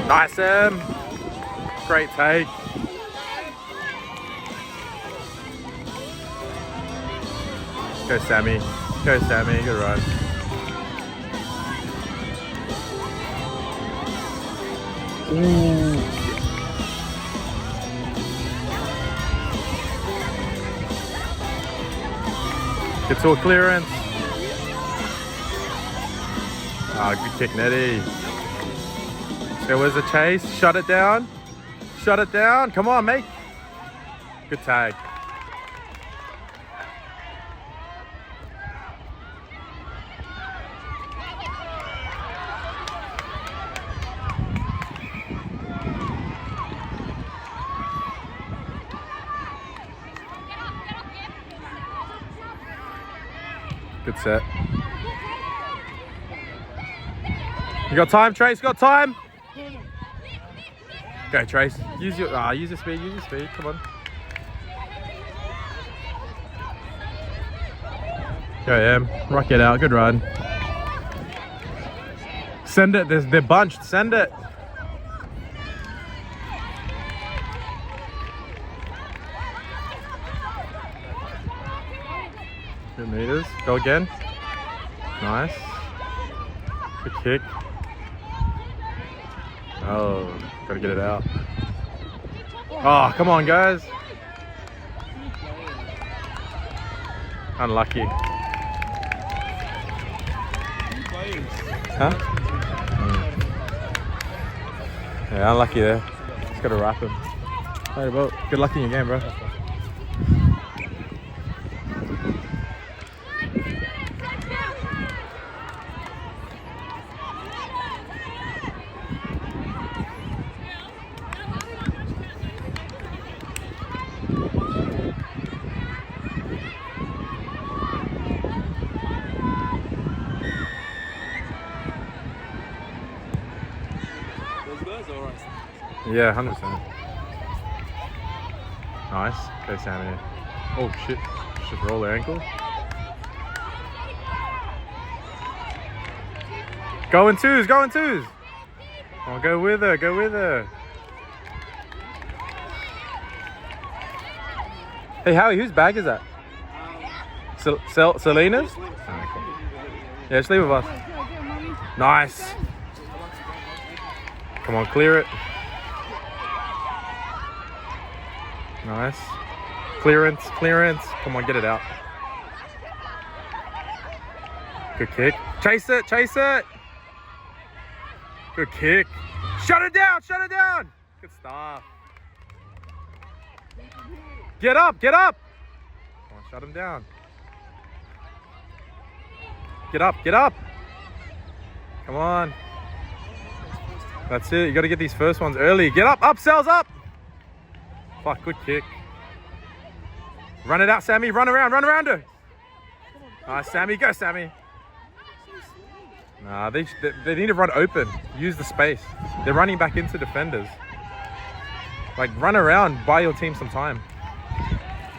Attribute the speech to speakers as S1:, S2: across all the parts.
S1: Nice, Em. Great take. Go, Sammy. Go, Sammy. Good run. Ooh. Get to a clearance. Ah, good kick, Nettie. So where's the chase? Shut it down. Shut it down. Come on, mate. Good tag. Good set. You got time, Trace? Got time? Go, Trace. Use your speed. Use your speed. Come on. Go, Em. Rock it out. Good run. Send it. They're bunched. Send it. Good meters. Go again. Nice. Good kick. Oh, gotta get it out. Oh, come on, guys. Unlucky. Huh? Yeah, unlucky there. Just gotta wrap him. Hey, well, good luck in your game, bro. Yeah, 100%. Nice. Go, Sammy. Oh, shit. Just roll the ankle. Go in twos. Go in twos. Oh, go with her. Go with her. Hey, Howie, whose bag is that? Selena's? Oh, okay. Yeah, just leave it with us. Nice. Come on, clear it. Nice. Clearance, clearance. Come on, get it out. Good kick. Chase it, chase it. Good kick. Shut it down, shut it down. Good stuff. Get up, get up. Come on, shut him down. Get up, get up. Come on. That's it. You got to get these first ones early. Get up, up, cells up. Fuck, good kick. Run it out, Sammy. Run around her. Nice, Sammy. Go, Sammy. Nah, they need to run open. Use the space. They're running back into defenders. Like, run around. Buy your team some time.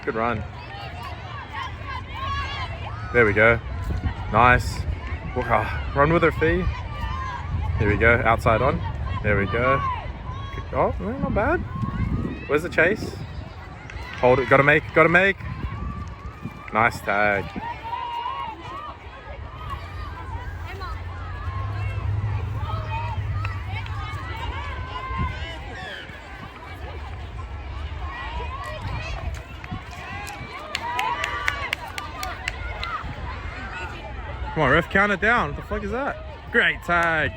S1: Good run. There we go. Nice. Run with her feet. Here we go. Outside on. There we go. Oh, not bad. Where's the chase? Hold it. Gotta make. Nice tag. Come on, ref, count it down. What the fuck is that? Great tag.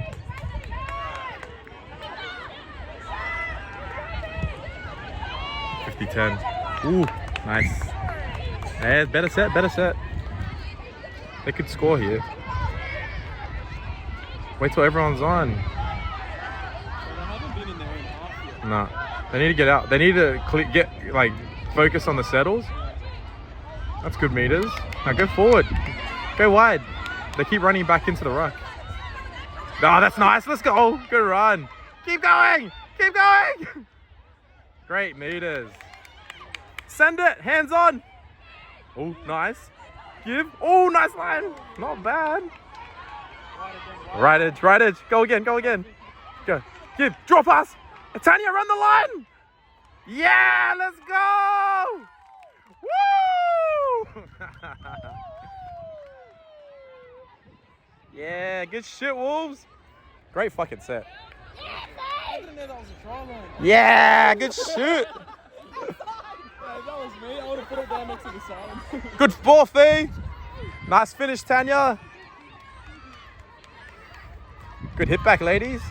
S1: $50-10. Ooh, nice. Hey, better set, better set. They could score here. Wait till everyone's on. Nah, they need to get out. They need to focus on the settles. That's good meters. Now go forward. Go wide. They keep running back into the ruck. Oh, that's nice. Let's go. Good run. Keep going. Keep going. Great meters. Send it. Hands on. Oh, nice. Give. Oh, nice line. Not bad. Right edge. Right edge. Go again. Go again. Go. Give. Draw pass. Tanya, run the line. Yeah, let's go. Woo! Yeah, good shit, Wolves. Great fucking set. Yeah, good shit.
S2: If that was me, I would have put it down next to the sign.
S1: Good ball, Fee. Nice finish, Tanya. Good hit back, ladies.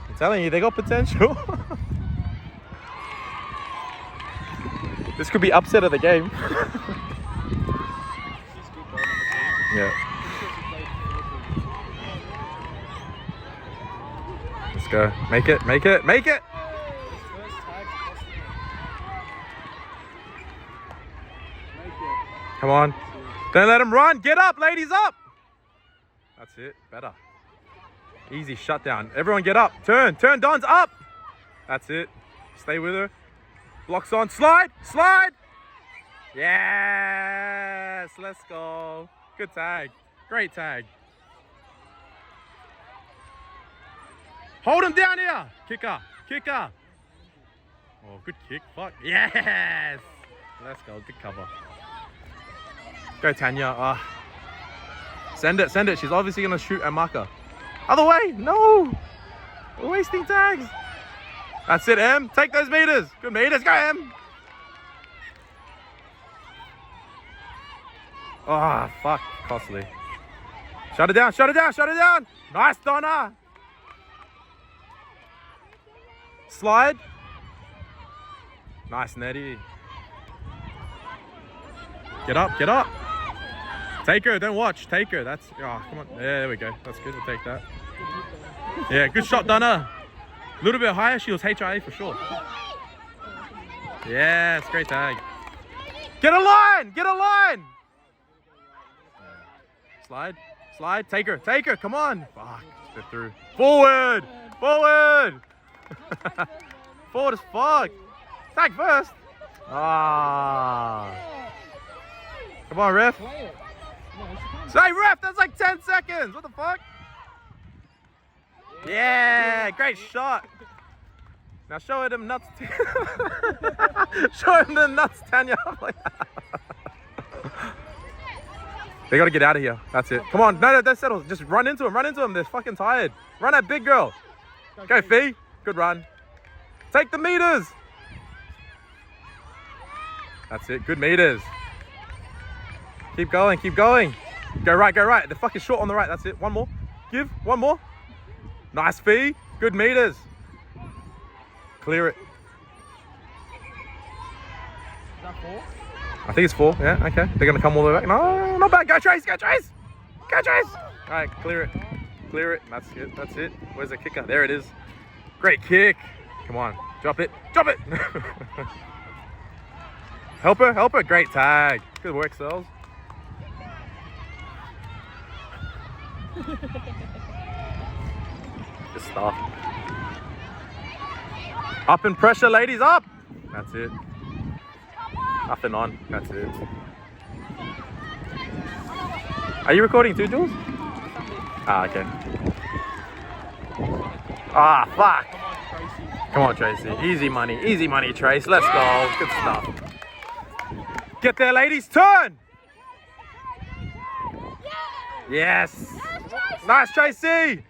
S1: I'm telling you, they got potential. This could be upset of the game. Yeah. Let's go. Make it, make it, make it! Come on. Don't let him run. Get up, ladies, up! That's it. Better. Easy shutdown. Everyone get up. Turn. Turn, Don's up! That's it. Stay with her. Blocks on. Slide! Slide! Yes! Let's go. Good tag. Great tag. Hold him down here. Kicker. Kicker. Oh, good kick. Fuck. Yes! Let's go. Good cover. Go, Tanya. Send it. Send it. She's obviously going to shoot a marker. Other way. No. We're wasting tags. That's it, Em. Take those meters. Good meters. Go, Em. Oh, fuck. Costly. Shut it down. Shut it down. Shut it down. Nice, Donna. Slide. Nice, Nettie. Get up. Get up. Take her. Don't watch. Take her. That's... Oh, come on. Yeah, there we go. That's good. We'll take that. Yeah, good shot, Donna. A little bit higher. She was HIA for sure. Yes, great tag. Get a line. Get a line. Slide. Slide. Take her. Take her. Come on. Fuck. Spit through. Forward. Forward. Forward as fuck. Tag first. Ah. Come on, ref. Say, ref. That's like 10 seconds. What the fuck? Yeah. Great shot. Now show her them nuts. Show him the nuts, Tanya. They gotta get out of here. That's it. Come on. No, don't settle. Just run into him. Run into him. They're fucking tired. Run that big girl. Go, Fee. Good run. Take the meters. That's it. Good meters. Keep going. Keep going. Go right. Go right. The fucking short on the right. That's it. One more. Give. One more. Nice, Fee. Good meters. Clear it.
S2: Is that 4?
S1: I think it's 4. Yeah, okay. They're going to come all the way back. No, not bad. Go, Trace. Go, Trace. Go, Trace. All right, clear it. Clear it. That's it. That's it. Where's the kicker? There it is. Great kick. Come on. Drop it. Drop it. Help her. Help her. Great tag. Good work, Cells. Good stuff. Up in pressure, ladies, up! That's it. Up and on, that's it. Are you recording too, Jules? Ah, okay. Ah, fuck! Come on, Tracy. Easy money, Trace. Let's go. Good stuff. Get there, ladies, turn! Yes! Nice, Tracy!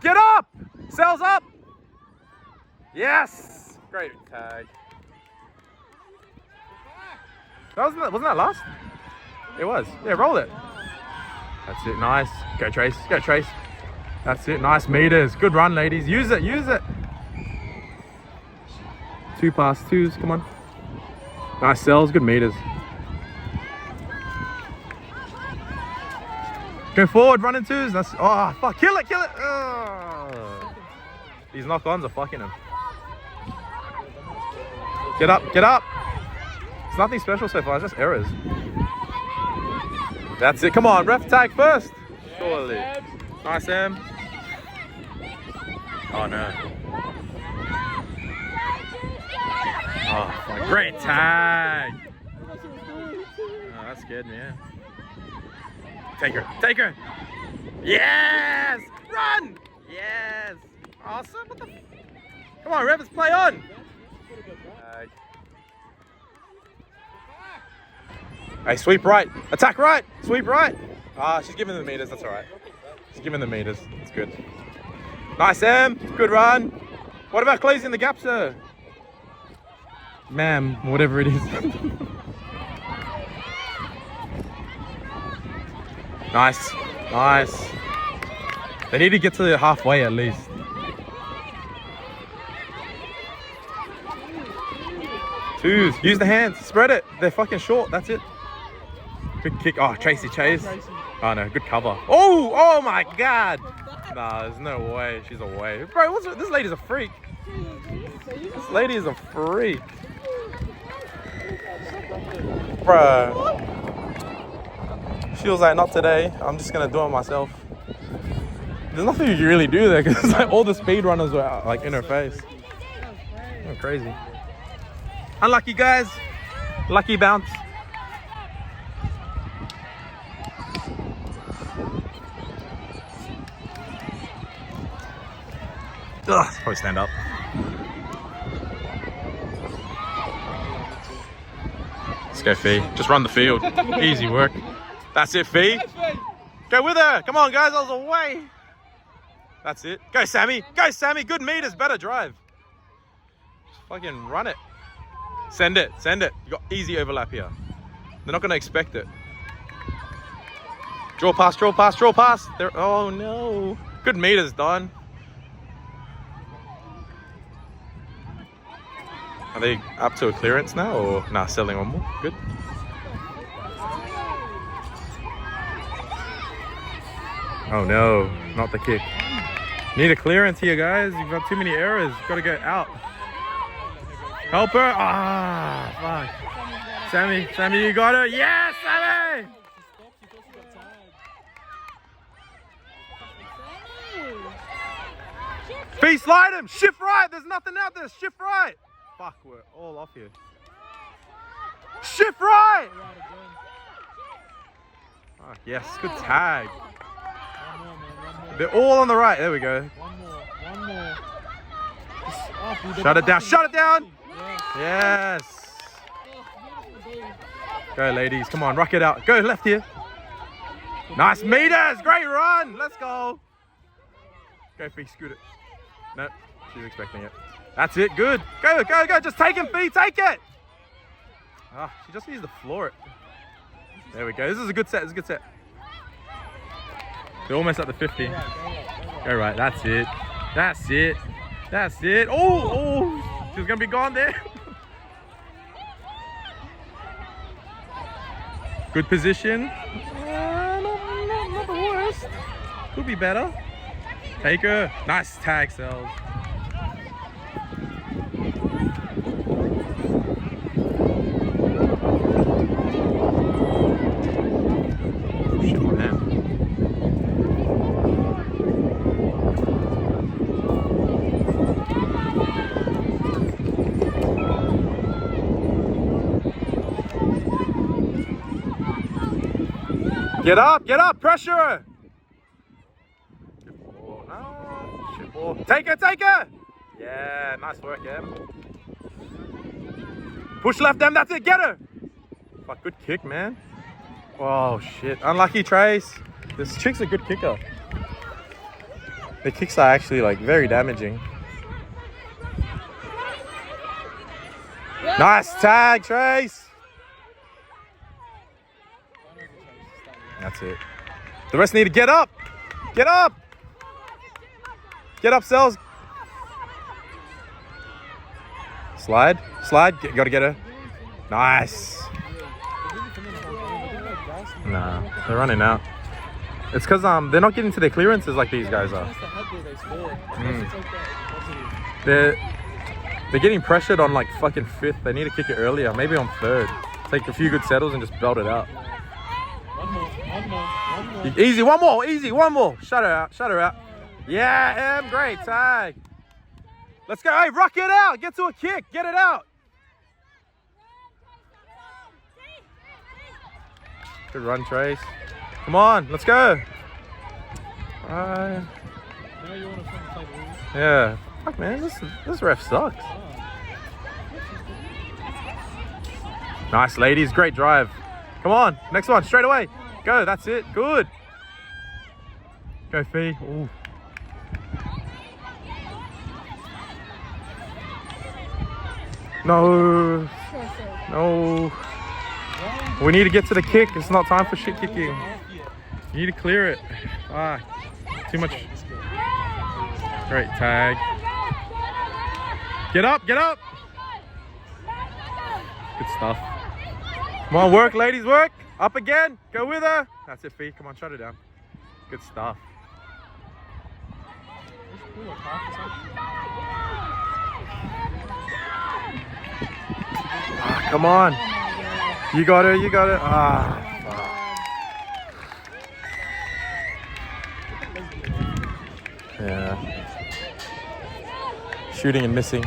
S1: Get up! Cells up! Yes! Great tag. Wasn't that last? It was. Yeah, roll it. That's it. Nice. Go, Trace. Go, Trace. That's it. Nice meters. Good run, ladies. Use it. Use it. 2 past 2s. Come on. Nice cells. Good meters. Go forward. Run in 2s. That's... Oh, fuck. Kill it. Kill it. Oh. These knock-ons are fucking him. Get up, get up. It's nothing special so far, it's just errors. That's it, come on, ref tag first. Surely. Nice, Em. Oh no. Oh, fuck. Great tag. Oh, that scared me, yeah. Take her, take her. Yes! Run! Yes! Awesome. What the? Come on, Revens, play on. Hey, sweep right. Attack right. Sweep right. Ah, she's giving the meters. That's all right. She's giving the meters. It's good. Nice, Em. Good run. What about closing the gap, sir? Ma'am, whatever it is. Nice. Nice. They need to get to the halfway at least. Twos. Use the hands. Spread it. They're fucking short. That's it. Good kick. Oh, Tracy Chase. Oh no, good cover. Oh, oh my God. Nah, there's no way. She's away. Bro, this lady's a freak. This lady is a freak. Bruh. She was like, not today. I'm just gonna do it myself. There's nothing you can really do there because like all the speed runners were out, like in her face. Oh, crazy. Unlucky, guys. Lucky bounce. Ugh, probably stand up. Let's go, Fee. Just run the field. Easy work. That's it, Fee. Go with her. Come on, guys. I was away. That's it. Go, Sammy. Go, Sammy. Good meters. Better drive. Just fucking run it. Send it. Send it. You got easy overlap here. They're not going to expect it. Draw pass, draw pass, draw pass. They're, oh, no. Good meters, Don. Are they up to a clearance now or nah, selling one more? Good. Oh no, not the kick. Need a clearance here, guys. You've got too many errors. Got to go out. Help her. Ah, fuck. Sammy, Sammy, you got her. Yes, Sammy! Fee, slide him. Shift right. There's nothing out there. Shift right. Fuck, we're all off here. Shift right! Oh, yes, good tag. They're all on the right. There we go.
S2: One more.
S1: Shut it down. Shut it down. Yes. Go, ladies. Come on, rock it out. Go left here. Nice meters. Great run. Let's go. Go, Fee. Scoot it. No, she's expecting it. That's it. Good. Go, go, go. Just take him, Fee. Take it. Ah, she just needs to floor it. There we go. This is a good set. This is a good set. They're almost at the 50. Go right. That's it. That's it. That's it. Oh, oh. She's going to be gone there. Good position. Not the worst. Could be better. Take her. Nice tag, Cells. Get up, pressure her. Good ball. Take her, take her. Yeah, nice work, Em. Push left, Em, that's it, get her. Fuck, good kick, man. Oh, shit. Unlucky, Trace. This chick's a good kicker. The kicks are actually, like, very damaging. Nice tag, Trace. That's it. The rest need to get up. Get up. Get up, Cells. Slide. Slide. Got to get her. Nice. Nah, they're running out. It's because they're not getting to their clearances like these guys are. They're getting pressured on like fucking 5th. They need to kick it earlier. Maybe on 3rd. Take a few good settles and just belt it out.
S2: One more.
S1: Easy, one more, easy, one more. Shut her out, shut her out. Yeah, Em, great tag. Let's go, hey, rock it out. Get to a kick, get it out. Good run, Trace. Come on, let's go.
S2: Now you want to play the rules?
S1: Yeah. Fuck, man. This ref sucks. Nice, ladies. Great drive. Come on. Next one. Straight away. Go. That's it. Good. Go, Fee. Ooh. No. No. We need to get to the kick. It's not time for shit kicking. You need to clear it. Ah. Too much. Great tag. Get up. Get up. Good stuff. Come on, work, ladies, work. Up again. Go with her. That's it, Fee. Come on, shut her down. Good stuff. Ah, come on. You got her, you got her. Ah, fuck. Yeah. Shooting and missing.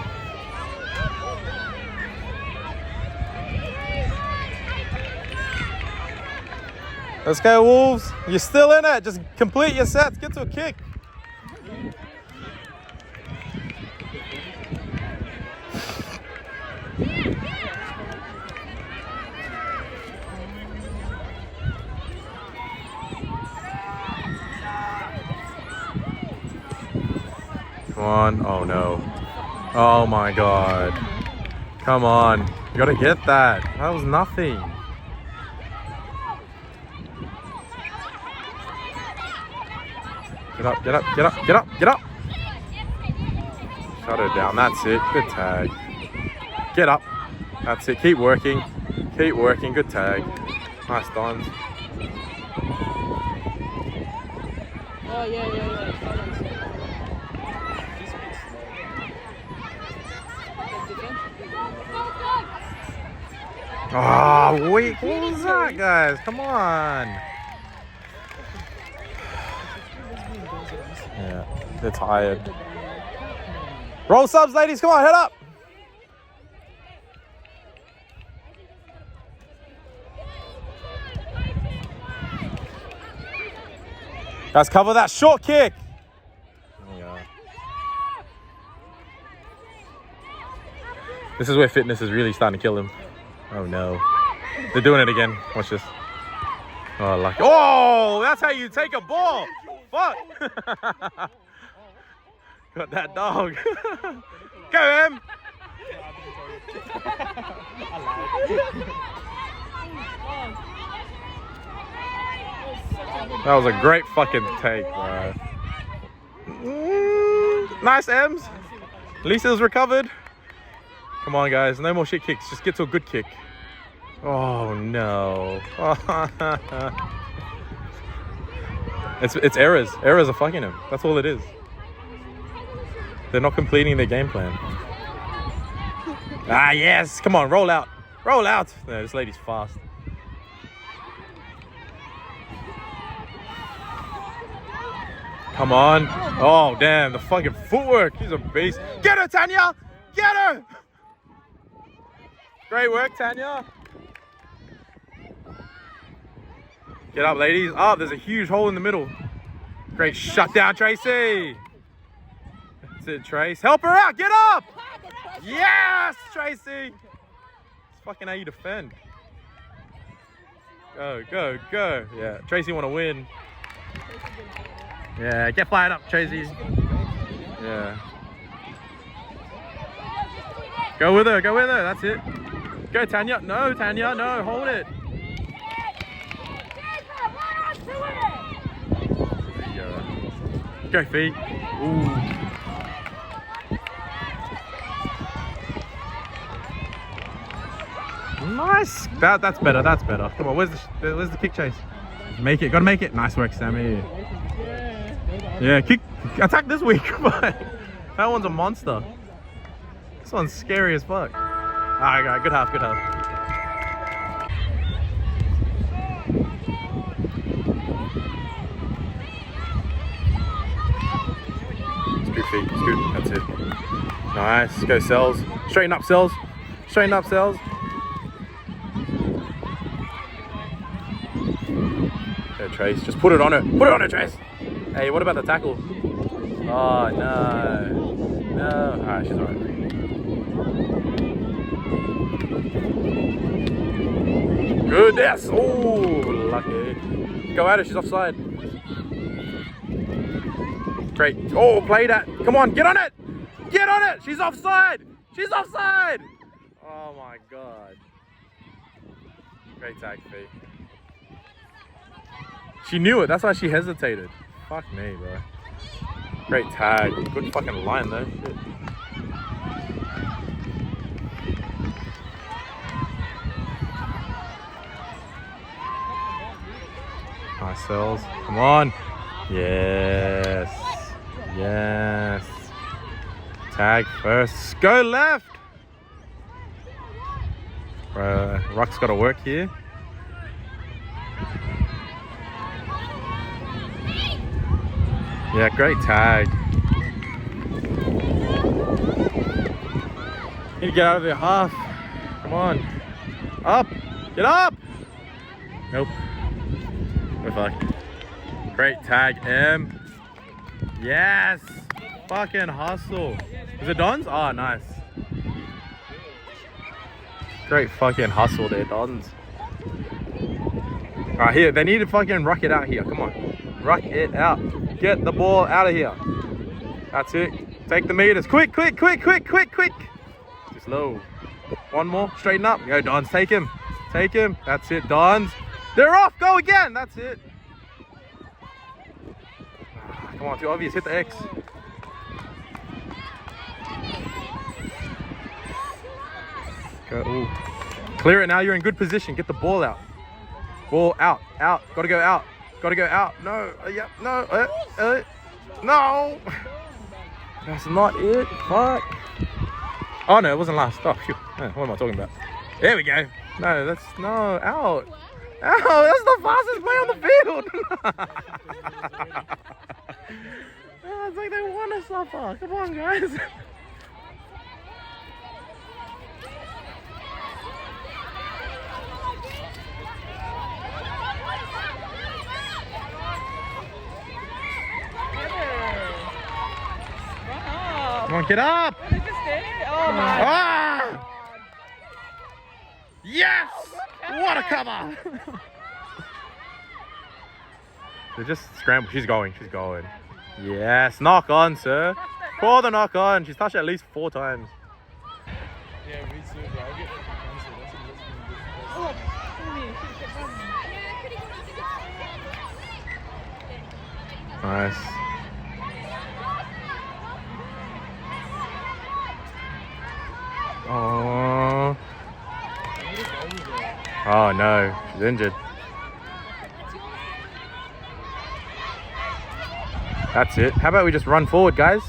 S1: Let's go, Wolves. You're still in it. Just complete your sets. Get to a kick. Come on. Oh, no. Oh, my God. Come on. You got to get that. That was nothing. Get up, get up, get up, get up, get up. Shut her down. That's it. Good tag. Get up. That's it. Keep working. Keep working. Good tag. Nice dons.
S2: Oh, yeah.
S1: Oh, wait. What was that, guys? Come on. Yeah, they're tired. Roll subs, ladies. Come on, head up. Guys, cover that short kick. Yeah. This is where fitness is really starting to kill him. Oh, no. They're doing it again. Watch this. Oh, lucky. Oh, that's how you take a ball. Fuck. Got that dog. Go, Em. That was a great fucking take, bro. Nice, Ems. At least it was recovered. Come on, guys. No more shit kicks. Just get to a good kick. Oh, no. It's errors. Errors are fucking him. That's all it is. They're not completing their game plan. Ah, yes. Come on, roll out. Roll out. No, this lady's fast. Come on. Oh, damn. The fucking footwork. She's a beast. Get her, Tanya. Get her. Great work, Tanya. Get up, ladies. Oh, there's a huge hole in the middle. Great shutdown, Tracy. That's it, Trace. Help her out. Get up. Yes, Tracy. It's fucking how you defend. Go, go, go. Yeah, Tracy want to win. Yeah, get fired up, Tracy. Yeah. Go with her, go with her. That's it. Go, Tanya. No, Tanya, no. Hold it. Go, Fee. Ooh. Nice. That's better. That's better. Come on. Where's the kick chase? Make it. Gotta make it. Nice work, Sammy. Yeah. Kick. Attack this week. Come on. That one's a monster. This one's scary as fuck. Alright, good half. Good half. Feet. It's good. That's it. Nice. Go, cells. Straighten up, cells. Straighten up, cells. Go, Trace. Just put it on her. Put it on her, Trace. Hey, what about the tackle? Oh, no. No. Alright, she's alright. Good, yes. Oh, lucky. Go at her, she's offside. Great. Oh, play that. Come on, get on it. Get on it. She's offside. She's offside. Oh my God. Great tag, Fee. She knew it. That's why she hesitated. Fuck me, bro. Great tag. Good fucking line though. Shit. Nice cells. Come on. Yes. Yes. Tag first. Go left. Bro, Ruck's got to work here. Yeah, great tag. Need to get out of there half. Come on. Up. Get up. Nope. We're fucked. Great tag, M. Yes. Fucking hustle. Is it Dons? Oh, nice. Great fucking hustle there, Dons. Alright, here. They need to fucking ruck it out here. Come on. Ruck it out. Get the ball out of here. That's it. Take the meters. Quick, quick, quick, quick, quick, quick. Too slow. One more. Straighten up. Go, Dons. Take him. Take him. That's it, Dons. They're off. Go again. That's it. Come on, too obvious. Hit the X. Go. Ooh. Clear it now. You're in good position. Get the ball out. Ball out. Out. Gotta go out. Gotta go out. No. Yep. No. No. That's not it. Fuck. Oh no, it wasn't last. Oh, phew. What am I talking about? There we go. No, that's no. Out. Ow, that's the fastest play on the field. Oh, it's like they want to suffer. Come on, guys. Come on, get up.
S2: Oh my.
S1: Ah! Yes! What a cover! They just scramble. She's going. She's going. Yes, knock on, sir. Call the knock on. She's touched it at least 4 times.
S2: Yeah, me too, bro. I get
S1: Nice. Oh. Oh no, she's injured. That's it. How about we just run forward, guys?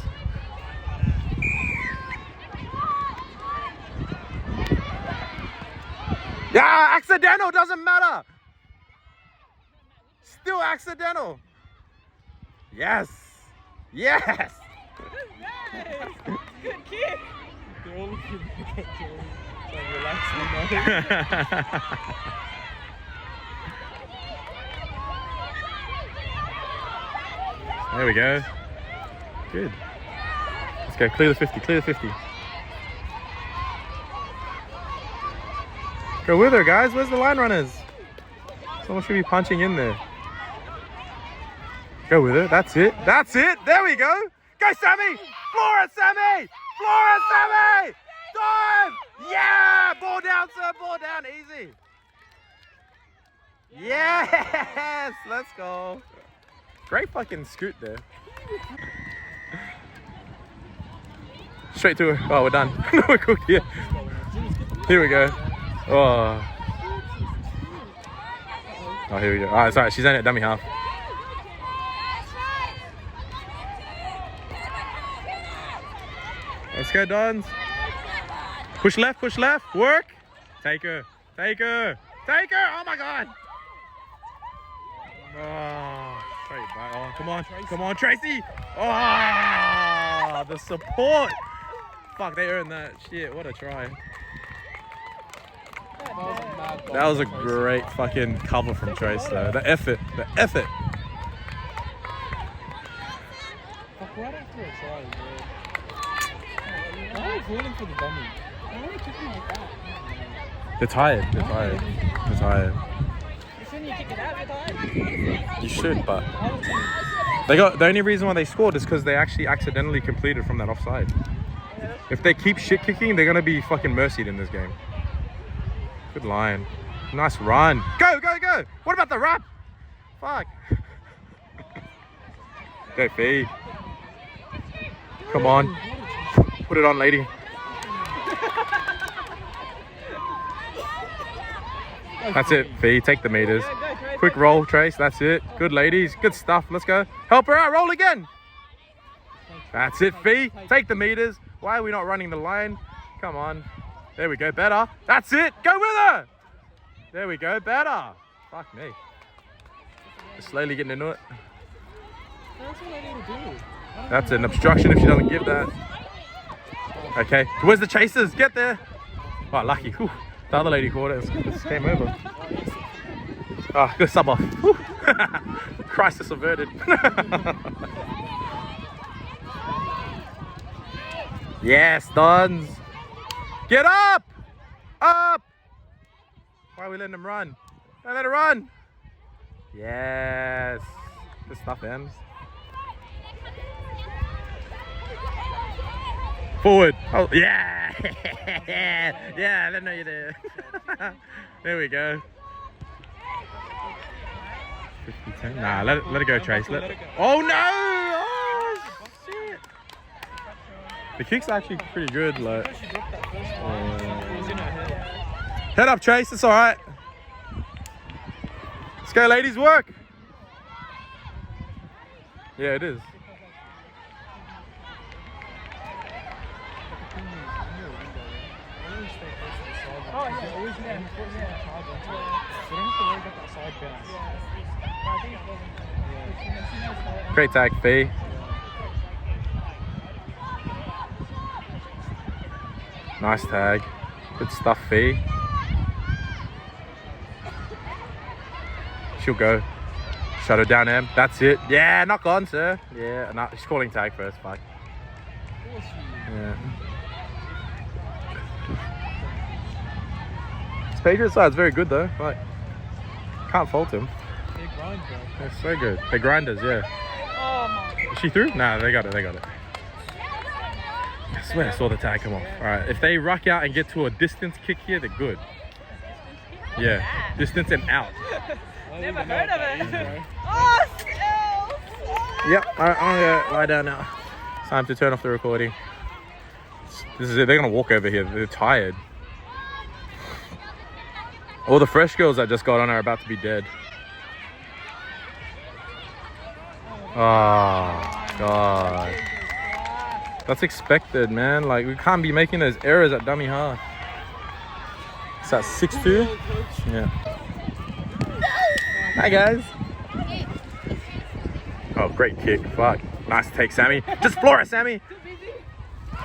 S1: Yeah, accidental, doesn't matter. Still accidental. Yes. Yes.
S2: good kick. They're all looking back at Joey. Like, relax,
S1: There we go. Good. Let's go. Clear the 50. Clear the 50. Go with her, guys. Where's the line runners? Someone should be punching in there. Go with her. That's it. That's it. There we go. Go, Sammy. Floor it, Sammy. Floor it, Sammy. Dive. Yeah. Ball down, sir. Ball down. Easy. Yes. Let's go. Great fucking scoot there. Straight to her. Oh, we're done. We're cooked here. Here we go. Oh. Oh, here we go. Alright, sorry. She's in it. Dummy half. Let's go, Dons. Push left, push left. Work. Take her. Take her. Take her. Oh my god. Oh, straight back. Oh, come on. Come on, Tracy. Oh, the support. Fuck, they earned that. Shit, what a try. That was a great fucking cover from Trace though. The effort. The effort.
S2: right after a try, bro. Why are you falling for the dummy? Why are you kicking like that?
S1: They're tired. They're tired. They're tired.
S2: Shouldn't you kick it out? You're tired.
S1: You should, but they got the only reason why they scored is because they actually accidentally completed from that offside. If they keep shit kicking, they're gonna be fucking mercied in this game. Good line. Nice run. Go, go, go! What about the wrap? Fuck. Go, Fee. Come on. Put it on, lady. That's it, Fee. Take the meters. Quick roll, Trace. That's it. Good ladies. Good stuff. Let's go. Help her out. Roll again. That's it, Fee. Take the meters. Why are we not running the line? Come on. There we go. Better. That's it. Go with her. There we go. Better. Fuck me. Just slowly getting into it.
S2: That's what I need to do.
S1: That's an obstruction if she doesn't give that. Okay. Where's the chasers? Get there. Oh, lucky. Whew. The other lady caught it. It's game over. Ah, good sub off. Crisis averted. Yes, Dons. Get up! Up! Why are we letting them run? Don't let it run. Yes. Good stuff, Ems. Forward. Oh, yeah. Yeah, I didn't know you did. There we go. 50-10. Nah, let it go, Trace. Oh, no! Oh, shit. The kick's actually pretty good. Like. Head up, Trace. It's all right. Let's go, ladies. Work. Yeah, it is.
S2: Oh, yeah, always there. So don't have to worry about that side bounce.
S1: Great tag, Fee. Nice tag. Good stuff, Fee. She'll go. Shut her down, Em. That's it. Yeah, knock on, sir. Yeah, no, she's calling tag first. Fuck. Yeah. This Patriots side's very good though. Like, can't fault him.
S2: They grind, bro.
S1: They're so good. They're grinders, yeah.
S2: Oh my.
S1: Is she through? Nah, they got it. They got it. I swear I saw the tag come off. All right, if they ruck out and get to a distance kick here, they're good. Yeah, distance and out.
S2: Never heard of it.
S3: Oh, still.
S1: Yep, I'm gonna lie down now. It's time to turn off the recording. This is it. They're gonna walk over here. They're tired. All the fresh girls that just got on are about to be dead. Oh, God. That's expected, man. Like, we can't be making those errors at dummy half. It's at 6-2. Yeah. Hi, guys. Oh, great kick. Fuck. Nice take, Sammy. Just floor it, Sammy.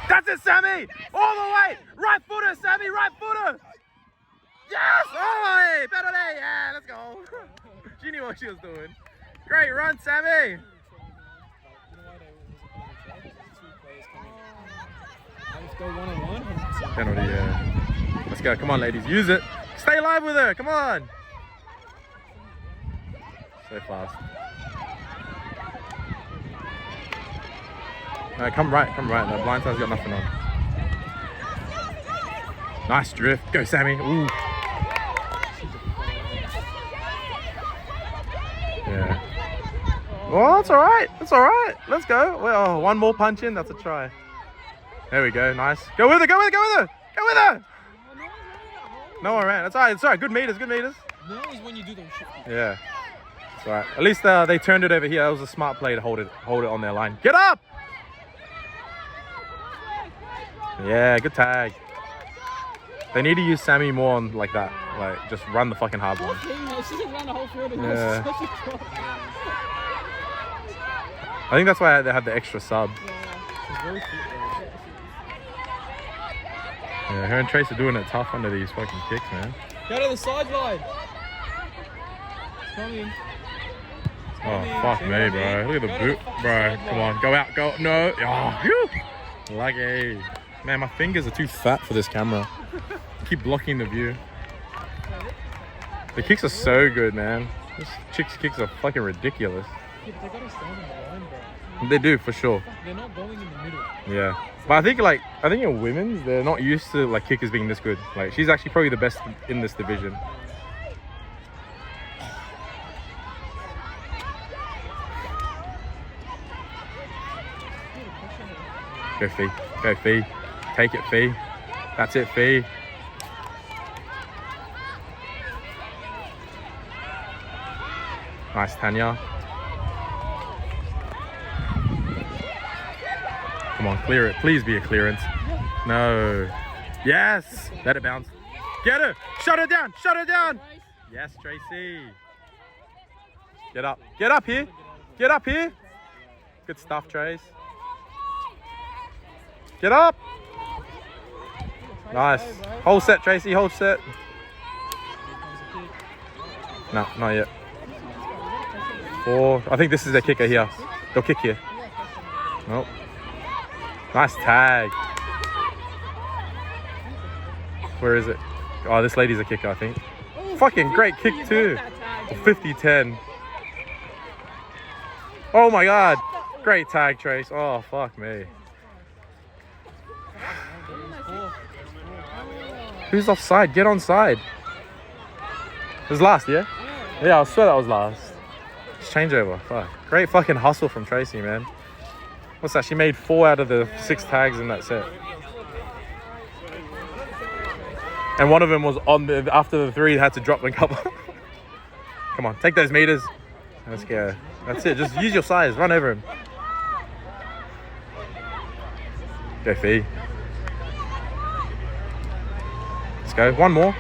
S1: That's it, Sammy. All the way. Right footer, Sammy. Right footer. Yes. All the way. Better day. Yeah, let's go. She knew what she was doing. Great run, Sammy. Penalty, yeah. Let's go. Come on, ladies. Use it. Stay alive with her. Come on. So fast. No, come right. Come right. The blind side's got nothing on. Nice drift. Go, Sammy. Ooh. Yeah. Well, that's all right. That's all right. Let's go. Well, one more punch in. That's a try. There we go. Nice. Go with her. Go with her. Go with her. Go with her. No one ran. That's all right. It's all right. Good meters. Good meters.
S2: No is when you do those shit.
S1: Yeah. It's all right. At least they turned it over here. That was a smart play to hold it on their line. Get up. Yeah. Good tag. They need to use Sammy more on like that. Like, just run the fucking hard one.
S2: She just ran the whole field and
S1: Yeah.
S2: such a drop.
S1: I think that's why they have the extra sub.
S2: Yeah, she's very cute, bro.
S1: Yeah, her and Trace are doing it tough under these fucking kicks, man.
S2: Go to the sideline. It's coming.
S1: Oh, fuck me, bro. Look at the boot. Bro, come on. Go out. Go. No. Oh, phew. Lucky. Man, my fingers are too fat for this camera. Keep blocking the view. The kicks are so good, man. This chick's kicks are fucking ridiculous.
S2: Yeah, but they gotta stand on the line, bro.
S1: They do, for sure.
S2: They're not going in the middle.
S1: Yeah. But I think in women's, they're not used to like kickers being this good. Like, she's actually probably the best in this division. Go Fee. Go Fee. Take it, Fee. That's it, Fee. Nice, Tanya. Come on, clear it. Please be a clearance. No. Yes. Let it bounce. Get her. Shut her down. Shut her down. Yes, Tracy. Get up. Get up here. Get up here. Good stuff, Trace. Get up. Nice. Whole set, Tracy. Whole set. No, not yet. 4. I think this is their kicker here. They'll kick here. Nope. Nice tag. Where is it? Oh, this lady's a kicker, I think. Fucking great kick too. 50-10. Oh my god. Great tag, Trace. Oh, fuck me. Who's offside? Get onside. It was last, yeah? Yeah, I swear that was last. Just changeover. Fuck. Great fucking hustle from Tracy, man. What's that? She made 4 out of the 6 tags in that set. And one of them was on the after the 3 had to drop a couple. Come on, take those meters. Let's go. That's it. Just use your size. Run over him. Go Fee. Let's go. One more.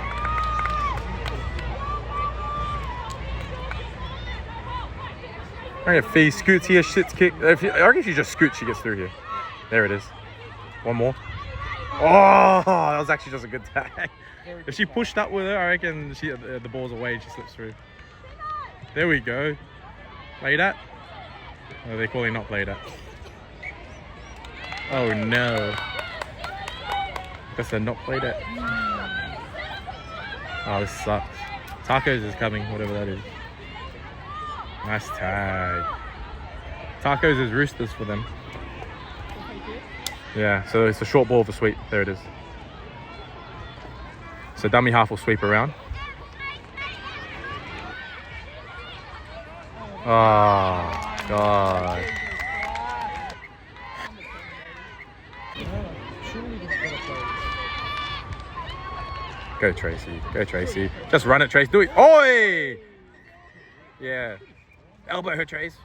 S1: I reckon if Fee scoots here, shit's kick. I reckon if she just scoots, she gets through here. There it is. One more. Oh, that was actually just a good tag. If she pushed up with her, I reckon the ball's away and she slips through. There we go. Play that. Oh, they're calling not play that. Oh no. Guess they're not played that. Oh, this sucks. Tacos is coming, whatever that is. Nice tag. Tacos is roosters for them. Yeah, so it's a short ball for sweep. There it is. So dummy half will sweep around. Oh, God. Go, Tracy. Go, Tracy. Just run it, Trace. Do it. Oi! Yeah. Elbow her, Trace.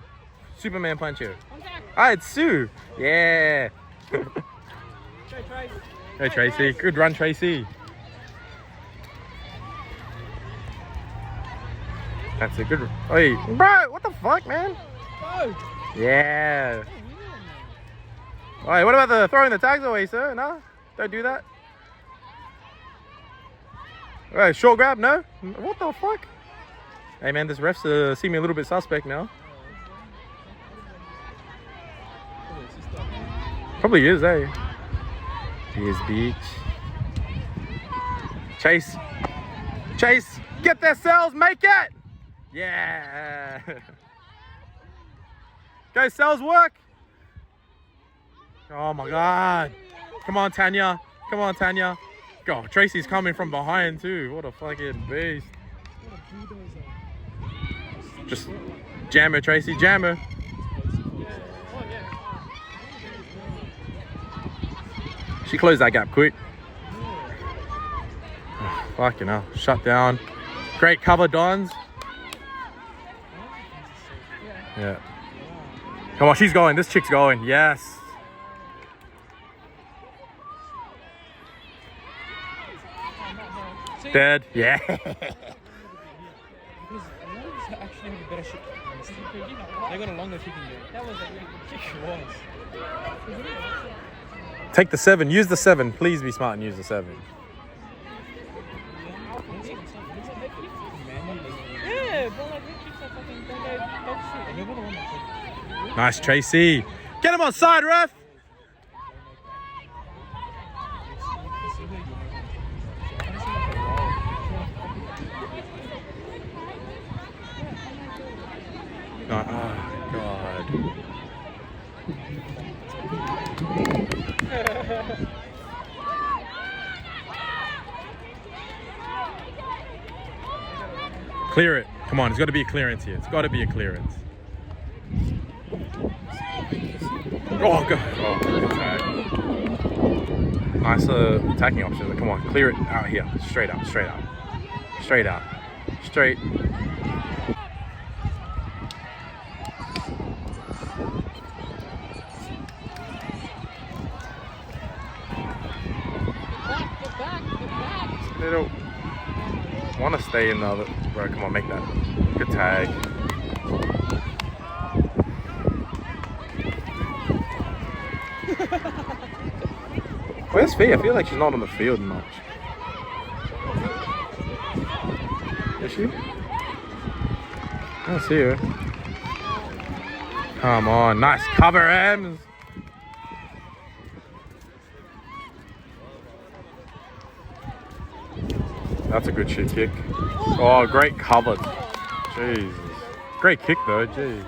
S1: Superman punch her. Ah, it's Sue. Yeah. Go, Tracy. Good run, Tracy. That's a good. Oi, bro, what the fuck, man? Yeah. Oi, what about the throwing the tags away, sir? No? Don't do that. Alright, short grab, no? What the fuck? Hey man, this ref's see me a little bit suspect now. Probably is, eh? He is, beach. Chase. Chase, get their cells, make it! Yeah. Go, cells work. Oh my God. Come on, Tanya. Come on, Tanya. Go, Tracy's coming from behind too. What a fucking beast. Just jam her, Tracy, jam her. She closed that gap quick. Oh, fucking hell. Shut down. Great cover, Dons. Yeah. Come on, she's going. This chick's going. Yes. Dead. Yeah.
S2: Because actually have a better shot. They got a longer kicking game. That was a really good kick. It was.
S1: Take the 7. Use the 7. Please be smart and use the 7.
S3: Yeah, but like, we keep fucking
S1: Nice, Tracy. Get him on side, ref. Oh, God. Clear it. Come on, it's got to be a clearance here. It's got to be a clearance. Oh, God. Oh, good tag. Nice attacking option. Come on, clear it out here. Straight out, straight out. Straight out. Straight. They don't want to stay in the other. Bro, come on, make that. Good tag. Where's Fee? I feel like she's not on the field much. Is she? I don't see her. Come on, nice cover, Ems. That's a good shit kick. Oh, great cover. Jesus. Great kick though, jeez.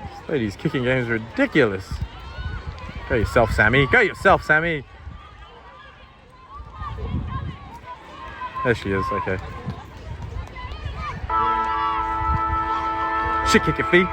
S1: This lady's kicking game is ridiculous. Go yourself, Sammy. Go yourself, Sammy. There she is, okay. Shit kick it, Fee.